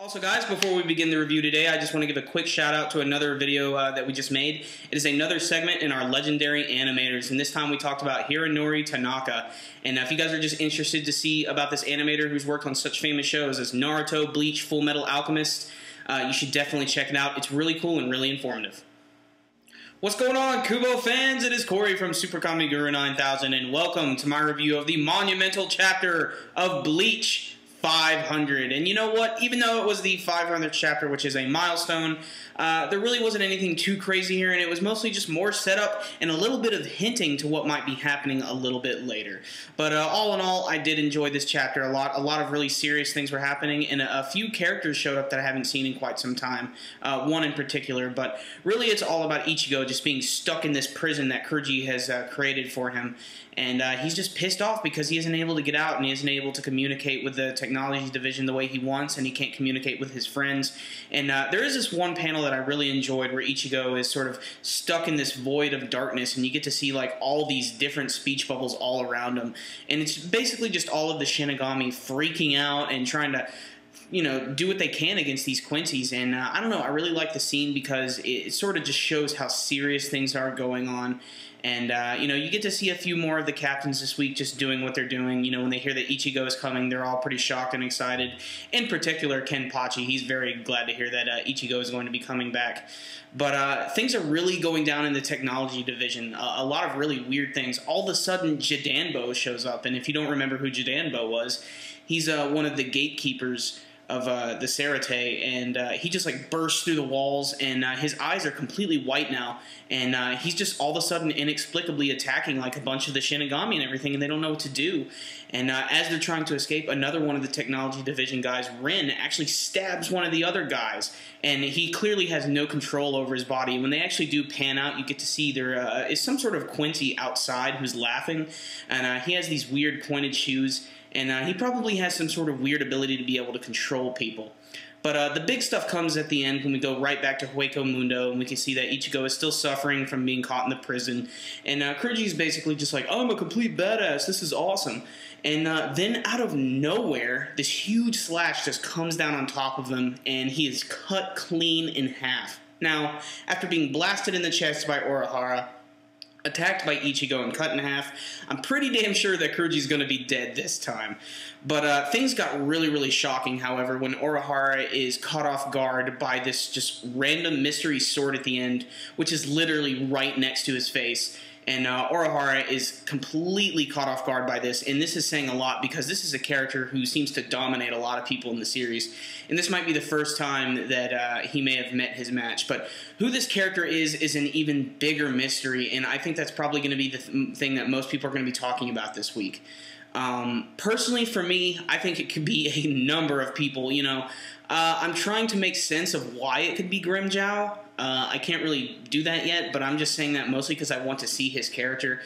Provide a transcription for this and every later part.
Also guys, before we begin the review today, I just want to give a quick shout out to another video that we just made. It is another segment in our legendary animators, and this time we talked about Hironori Tanaka. And if you guys are just interested to see about this animator who's worked on such famous shows as Naruto, Bleach, Full Metal Alchemist, you should definitely check it out. It's really cool and really informative. What's going on, Kubo fans? It is Corey from SuperKamiGuru9000, and welcome to my review of the monumental chapter of Bleach 500. And you know what? Even though it was the 500th chapter, which is a milestone, there really wasn't anything too crazy here, and it was mostly just more setup and a little bit of hinting to what might be happening a little bit later. But all in all, I did enjoy this chapter a lot. A lot of really serious things were happening, and a few characters showed up that I haven't seen in quite some time. One in particular, but really it's all about Ichigo just being stuck in this prison that Kurji has created for him. And he's just pissed off because he isn't able to get out and he isn't able to communicate with the technology division the way he wants, and he can't communicate with his friends. And there is this one panel that I really enjoyed where Ichigo is sort of stuck in this void of darkness, and you get to see like all these different speech bubbles all around him. And it's basically just all of the Shinigami freaking out and trying to, you know, do what they can against these Quincy's. And I don't know, I really like the scene because it sort of just shows how serious things are going on. And, you know, you get to see a few more of the captains this week just doing what they're doing. You know, when they hear that Ichigo is coming, they're all pretty shocked and excited. In particular, Kenpachi, he's very glad to hear that Ichigo is going to be coming back. But things are really going down in the technology division. A lot of really weird things. All of a sudden, Jidanbo shows up. And if you don't remember who Jidanbo was, he's one of the gatekeepers of the Sarate, and he just like bursts through the walls, and his eyes are completely white now, and he's just all of a sudden inexplicably attacking like a bunch of the Shinigami and everything, and they don't know what to do. And as they're trying to escape, another one of the technology division guys, Rin, actually stabs one of the other guys, and he clearly has no control over his body. When they actually do pan out, you get to see there is some sort of Quincy outside who's laughing, and he has these weird pointed shoes. And he probably has some sort of weird ability to be able to control people. But the big stuff comes at the end when we go right back to Hueco Mundo, and we can see that Ichigo is still suffering from being caught in the prison. And Kurji is basically just like, oh, I'm a complete badass, this is awesome. And then out of nowhere, this huge slash just comes down on top of him, and he is cut clean in half. Now, after being blasted in the chest by Urahara, attacked by Ichigo and cut in half, I'm pretty damn sure that Kurji's going to be dead this time. But things got really, really shocking, however, when Urahara is caught off guard by this just random mystery sword at the end, which is literally right next to his face. And Urahara is completely caught off guard by this, and this is saying a lot because this is a character who seems to dominate a lot of people in the series. And this might be the first time that he may have met his match. But who this character is an even bigger mystery, and I think that's probably going to be the thing that most people are going to be talking about this week. Personally, for me, I think it could be a number of people. You know, I'm trying to make sense of why it could be Grimmjow. I can't really do that yet, but I'm just saying that mostly because I want to see his character.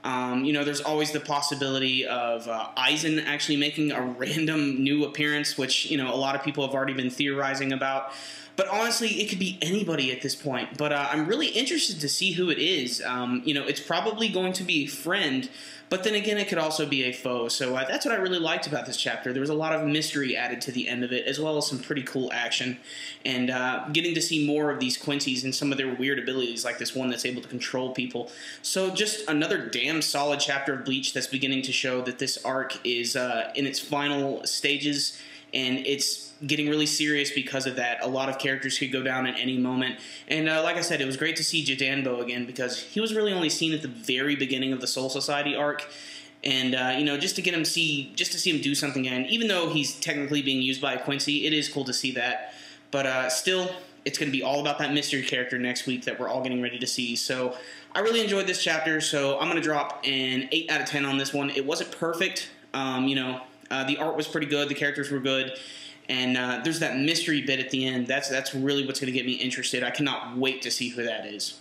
You know, there's always the possibility of Aizen actually making a random new appearance, which, you know, a lot of people have already been theorizing about. But honestly, it could be anybody at this point. But I'm really interested to see who it is. You know, it's probably going to be a friend, but then again, it could also be a foe. So that's what I really liked about this chapter. There was a lot of mystery added to the end of it, as well as some pretty cool action. And getting to see more of these Quincy's and some of their weird abilities, like this one that's able to control people. So just another damn solid chapter of Bleach that's beginning to show that this arc is in its final stages, and it's getting really serious because of that. A lot of characters could go down at any moment. And like I said, it was great to see Jidanbo again because he was really only seen at the very beginning of the Soul Society arc. And, you know, just to see him do something again, even though he's technically being used by a Quincy, it is cool to see that. But still, it's going to be all about that mystery character next week that we're all getting ready to see. So I really enjoyed this chapter, so I'm going to drop an 8 out of 10 on this one. It wasn't perfect. You know, the art was pretty good. The characters were good. And there's that mystery bit at the end. That's really what's going to get me interested. I cannot wait to see who that is.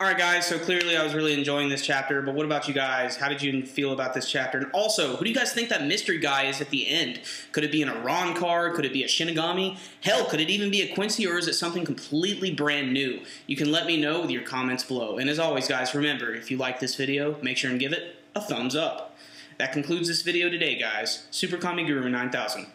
Alright guys, so clearly I was really enjoying this chapter, but what about you guys? How did you feel about this chapter? And also, who do you guys think that mystery guy is at the end? Could it be an Iran card? Could it be a Shinigami? Hell, could it even be a Quincy, or is it something completely brand new? You can let me know with your comments below. And as always guys, remember, if you like this video, make sure and give it a thumbs up. That concludes this video today, guys. SuperKamiGuru9000.